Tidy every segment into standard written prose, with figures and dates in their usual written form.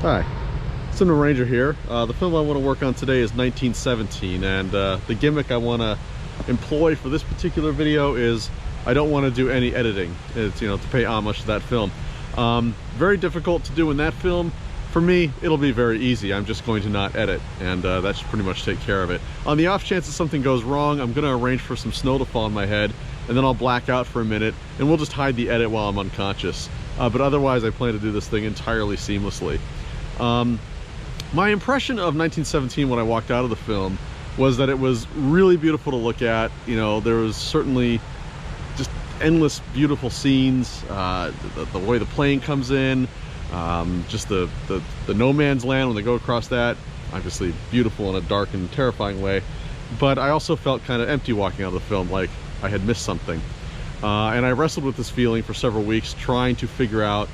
Hi, Cinema Ranger here. The film I want to work on today is 1917, and the gimmick I want to employ for this particular video is I don't want to do any editing. It's, to pay homage to that film. Very difficult to do in that film. For me, it'll be very easy. I'm just going to not edit, and that should pretty much take care of it. On the off chance that something goes wrong, I'm going to arrange for some snow to fall on my head, and then I'll black out for a minute, and we'll just hide the edit while I'm unconscious. But otherwise, I plan to do this thing entirely seamlessly. My impression of 1917 when I walked out of the film was that it was really beautiful to look at. There was certainly just endless beautiful scenes, the way the plane comes in, just the no man's land when they go across that, obviously beautiful in a dark and terrifying way. But I also felt kind of empty walking out of the film, like I had missed something. And I wrestled with this feeling for several weeks, trying to figure out,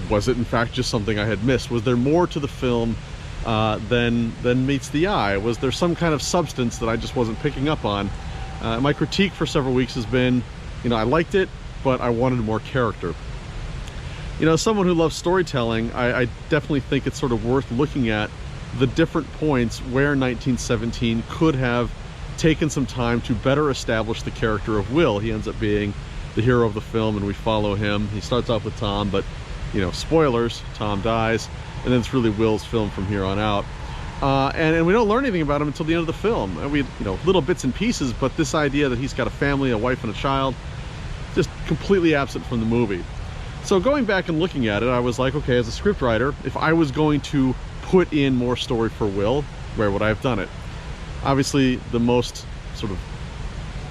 was it in fact just something I had missed? Was there more to the film than meets the eye? Was there some kind of substance that I just wasn't picking up on? My critique for several weeks has been, I liked it, but I wanted more character. As someone who loves storytelling, I definitely think it's sort of worth looking at the different points where 1917 could have taken some time to better establish the character of Will. He ends up being the hero of the film, and we follow him. He starts off with Tom, but spoilers, Tom dies, and then it's really Will's film from here on out. And we don't learn anything about him until the end of the film. And we, little bits and pieces, but this idea that he's got a family, a wife and a child, just completely absent from the movie. So going back and looking at it, I was like, okay, as a scriptwriter, if I was going to put in more story for Will, where would I have done it? Obviously, the most sort of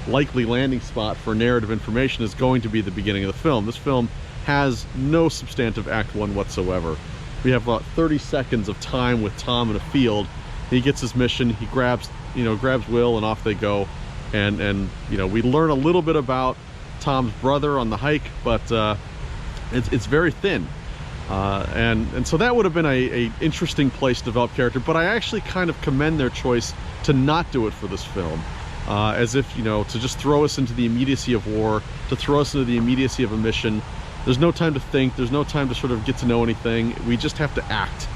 likely landing spot for narrative information is going to be the beginning of the film. This film has no substantive Act 1 whatsoever. We have about 30 seconds of time with Tom in a field. He gets his mission, he grabs Will, and off they go. And we learn a little bit about Tom's brother on the hike, but it's very thin. And so that would have been a interesting place to develop character, but I actually kind of commend their choice to not do it for this film. As if, to just throw us into the immediacy of war, to throw us into the immediacy of a mission. There's no time to think, there's no time to sort of get to know anything. We just have to act.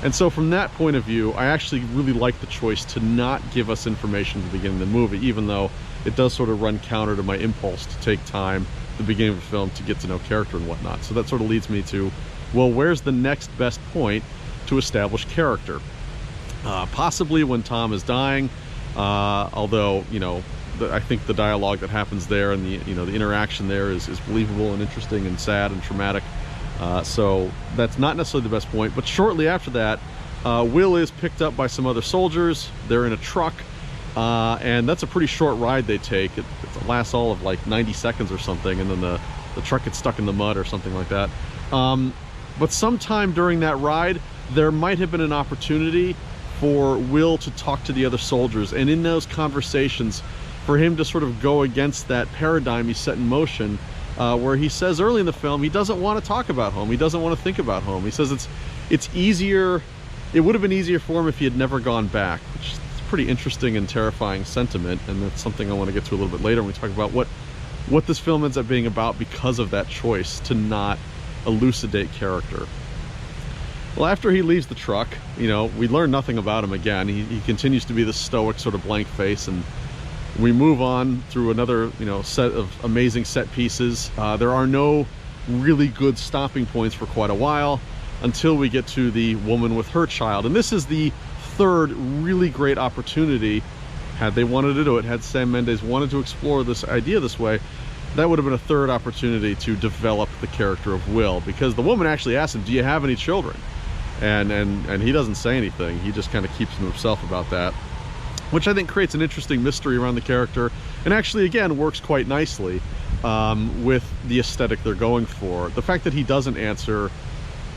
And so from that point of view, I actually really like the choice to not give us information at the beginning of the movie, even though it does sort of run counter to my impulse to take time at the beginning of the film to get to know character and whatnot. So that sort of leads me to, well, where's the next best point to establish character? Possibly when Tom is dying, although, I think the dialogue that happens there and the interaction there is believable and interesting and sad and traumatic. So that's not necessarily the best point. But shortly after that, Will is picked up by some other soldiers. They're in a truck, and that's a pretty short ride they take. It lasts all of like 90 seconds or something, and then the truck gets stuck in the mud or something like that. But sometime during that ride, there might have been an opportunity for Will to talk to the other soldiers, and in those conversations, for him to sort of go against that paradigm he set in motion, where he says early in the film he doesn't want to talk about home, he doesn't want to think about home. He says it's easier, it would have been easier for him if he had never gone back, which is a pretty interesting and terrifying sentiment, and that's something I want to get to a little bit later when we talk about what this film ends up being about because of that choice to not elucidate character. Well, after he leaves the truck, we learn nothing about him again. He continues to be this stoic sort of blank face, and we move on through another set of amazing set pieces. There are no really good stopping points for quite a while until we get to the woman with her child, and this is the third really great opportunity. Had they wanted to do it, had Sam Mendes wanted to explore this idea this way, that would have been a third opportunity to develop the character of Will, because the woman actually asked him, do you have any children? And he doesn't say anything. He just kind of keeps to himself about that, which I think creates an interesting mystery around the character, and actually again works quite nicely with the aesthetic they're going for. The fact that he doesn't answer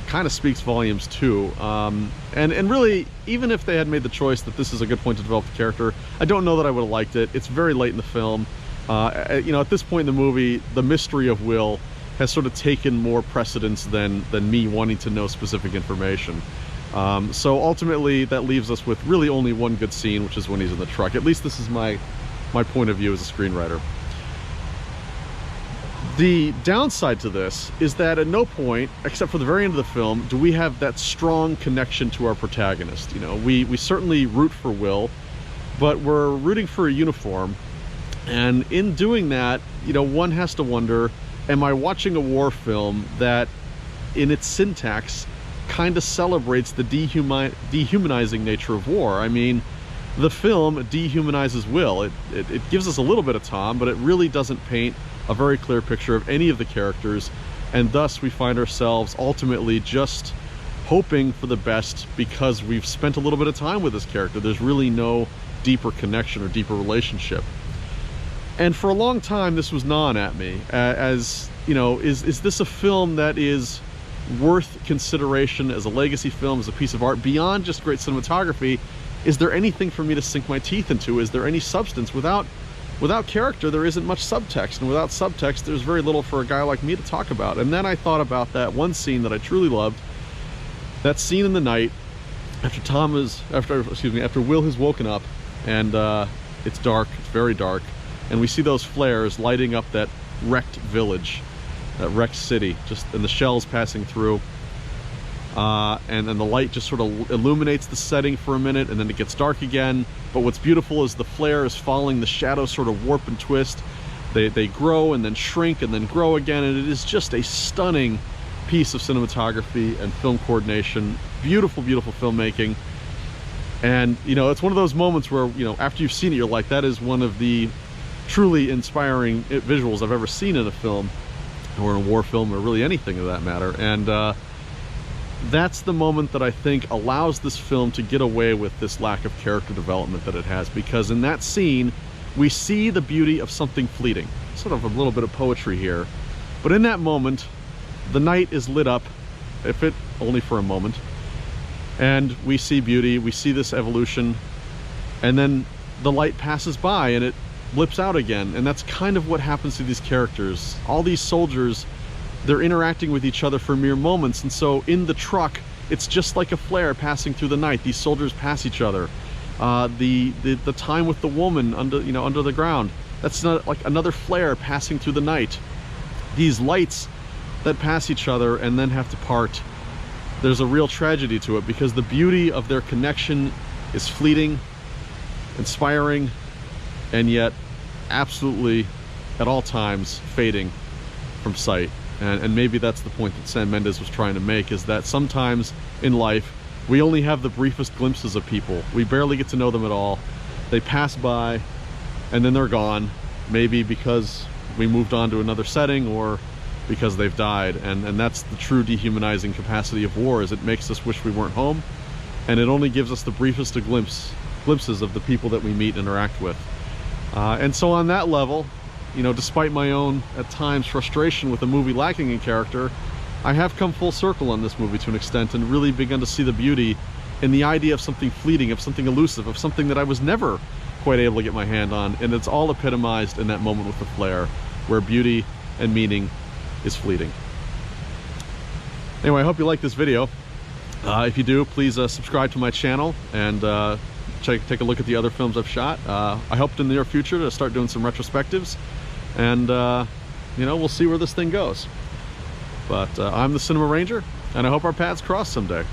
kind of speaks volumes too. And really, even if they had made the choice that this is a good point to develop the character, I don't know that I would have liked it. It's very late in the film. At this point in the movie, the mystery of Will has sort of taken more precedence than me wanting to know specific information. So ultimately, that leaves us with really only one good scene, which is when he's in the truck. At least this is my point of view as a screenwriter. The downside to this is that at no point, except for the very end of the film, do we have that strong connection to our protagonist. You know, we certainly root for Will, but we're rooting for a uniform. And in doing that, you know, one has to wonder, am I watching a war film that in its syntax kind of celebrates the dehumanizing nature of war? I mean, the film dehumanizes Will. It gives us a little bit of Tom, but it really doesn't paint a very clear picture of any of the characters, and thus we find ourselves ultimately just hoping for the best because we've spent a little bit of time with this character. There's really no deeper connection or deeper relationship. And for a long time this was gnawing at me, as you know, is this a film that is worth consideration as a legacy film, as a piece of art, beyond just great cinematography? Is there anything for me to sink my teeth into? Is there any substance? Without character, there isn't much subtext, and without subtext, there's very little for a guy like me to talk about. And then I thought about that one scene that I truly loved, that scene in the night after Will has woken up, and it's dark, it's very dark, and we see those flares lighting up that wrecked village, that wrecked city, and the shells passing through. And then the light just sort of illuminates the setting for a minute, and then it gets dark again. But what's beautiful is the flare is falling, the shadows sort of warp and twist. They grow and then shrink and then grow again, and it is just a stunning piece of cinematography and film coordination. Beautiful, beautiful filmmaking. And, you know, it's one of those moments where, you know, after you've seen it, you're like, that is one of the truly inspiring visuals I've ever seen in a film, or in a war film, or really anything of that matter. And that's the moment that I think allows this film to get away with this lack of character development that it has, because in that scene we see the beauty of something fleeting, sort of a little bit of poetry here. But in that moment, the night is lit up, if it only for a moment, and we see beauty, we see this evolution, and then the light passes by and it blips out again. And that's kind of what happens to these characters. All these soldiers, they're interacting with each other for mere moments, and so in the truck, it's just like a flare passing through the night. These soldiers pass each other. The time with the woman under the ground, that's not like another flare passing through the night. These lights that pass each other and then have to part, there's a real tragedy to it, because the beauty of their connection is fleeting, inspiring, and yet absolutely at all times fading from sight. And maybe that's the point that Sam Mendes was trying to make, is that sometimes in life we only have the briefest glimpses of people. We barely get to know them at all. They pass by and then they're gone, maybe because we moved on to another setting or because they've died. And that's the true dehumanizing capacity of war, is it makes us wish we weren't home, and it only gives us the briefest of glimpses of the people that we meet and interact with. And so on that level, you know, despite my own, at times, frustration with a movie lacking in character, I have come full circle on this movie to an extent, and really begun to see the beauty in the idea of something fleeting, of something elusive, of something that I was never quite able to get my hand on. And it's all epitomized in that moment with the flare, where beauty and meaning is fleeting. Anyway, I hope you like this video. If you do, please subscribe to my channel, and take a look at the other films I've shot. I hope in the near future to start doing some retrospectives, and you know, we'll see where this thing goes. But I'm the Cinema Ranger, and I hope our paths cross someday.